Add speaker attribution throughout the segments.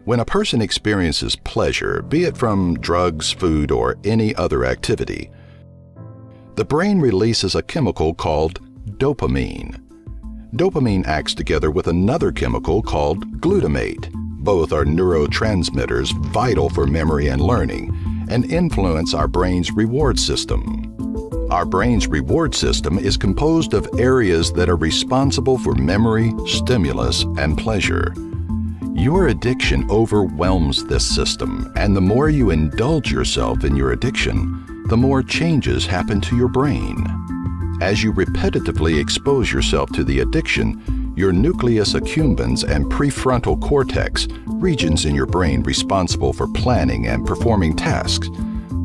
Speaker 1: When a person experiences pleasure, be it from drugs, food, or any other activity, the brain releases a chemical called dopamine. Dopamine acts together with another chemical called glutamate. Both are neurotransmitters vital for memory and learning and influence our brain's reward system. Our brain's reward system is composed of areas that are responsible for memory, stimulus, and pleasure. Your addiction overwhelms this system, and the more you indulge yourself in your addiction, the more changes happen to your brain. As you repetitively expose yourself to the addiction, your nucleus accumbens and prefrontal cortex, regions in your brain responsible for planning and performing tasks,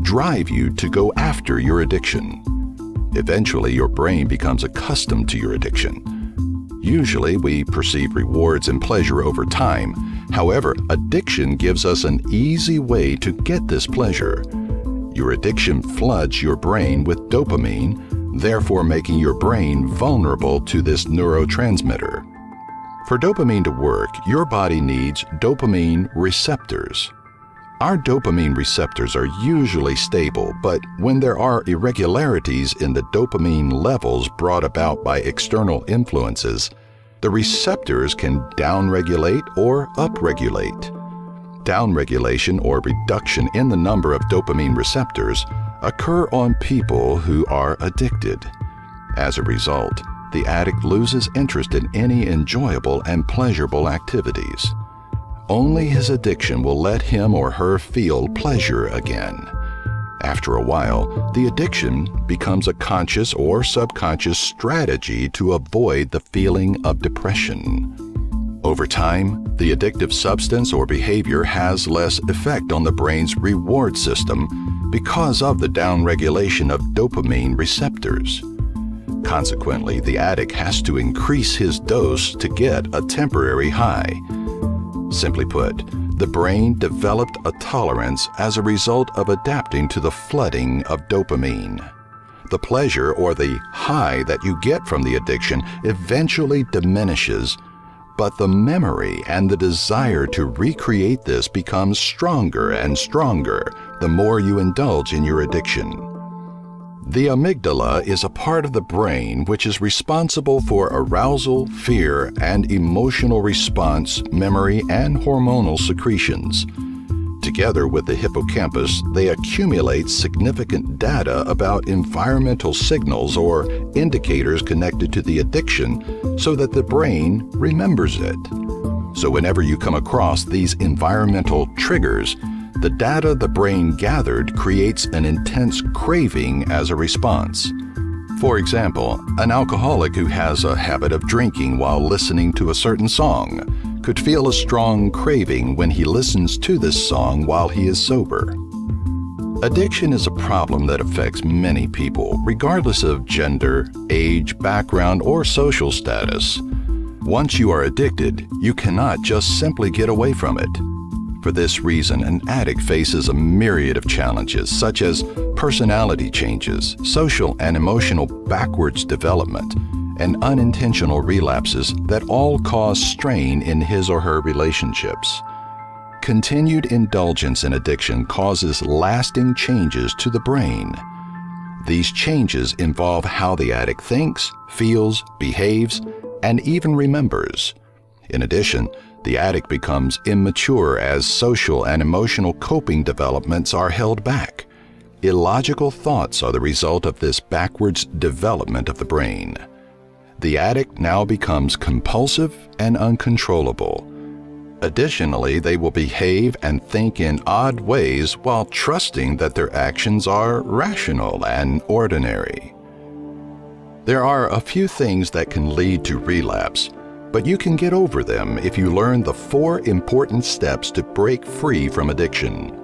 Speaker 1: drive you to go after your addiction. Eventually, your brain becomes accustomed to your addiction. Usually, we perceive rewards and pleasure over time. However, addiction gives us an easy way to get this pleasure. Your addiction floods your brain with dopamine, therefore making your brain vulnerable to this neurotransmitter. For dopamine to work, your body needs dopamine receptors. Our dopamine receptors are usually stable, but when there are irregularities in the dopamine levels brought about by external influences, the receptors can downregulate or upregulate. Downregulation or reduction in the number of dopamine receptors occur on people who are addicted. As a result, the addict loses interest in any enjoyable and pleasurable activities. Only his addiction will let him or her feel pleasure again. After a while, the addiction becomes a conscious or subconscious strategy to avoid the feeling of depression. Over time, the addictive substance or behavior has less effect on the brain's reward system because of the downregulation of dopamine receptors. Consequently, the addict has to increase his dose to get a temporary high. Simply put, the brain developed a tolerance as a result of adapting to the flooding of dopamine. The pleasure or the high that you get from the addiction eventually diminishes, but the memory and the desire to recreate this becomes stronger and stronger the more you indulge in your addiction. The amygdala is a part of the brain which is responsible for arousal, fear, and emotional response, memory, and hormonal secretions. Together with the hippocampus, they accumulate significant data about environmental signals or indicators connected to the addiction so that the brain remembers it. So whenever you come across these environmental triggers, the data the brain gathered creates an intense craving as a response. For example, an alcoholic who has a habit of drinking while listening to a certain song could feel a strong craving when he listens to this song while he is sober. Addiction is a problem that affects many people, regardless of gender, age, background, or social status. Once you are addicted, you cannot just simply get away from it. For this reason, an addict faces a myriad of challenges, such as personality changes, social and emotional backwards development, and unintentional relapses that all cause strain in his or her relationships. Continued indulgence in addiction causes lasting changes to the brain. These changes involve how the addict thinks, feels, behaves, and even remembers. In addition, the addict becomes immature as social and emotional coping developments are held back. Illogical thoughts are the result of this backwards development of the brain. The addict now becomes compulsive and uncontrollable. Additionally, they will behave and think in odd ways while trusting that their actions are rational and ordinary. There are a few things that can lead to relapse, but you can get over them if you learn the 4 important steps to break free from addiction.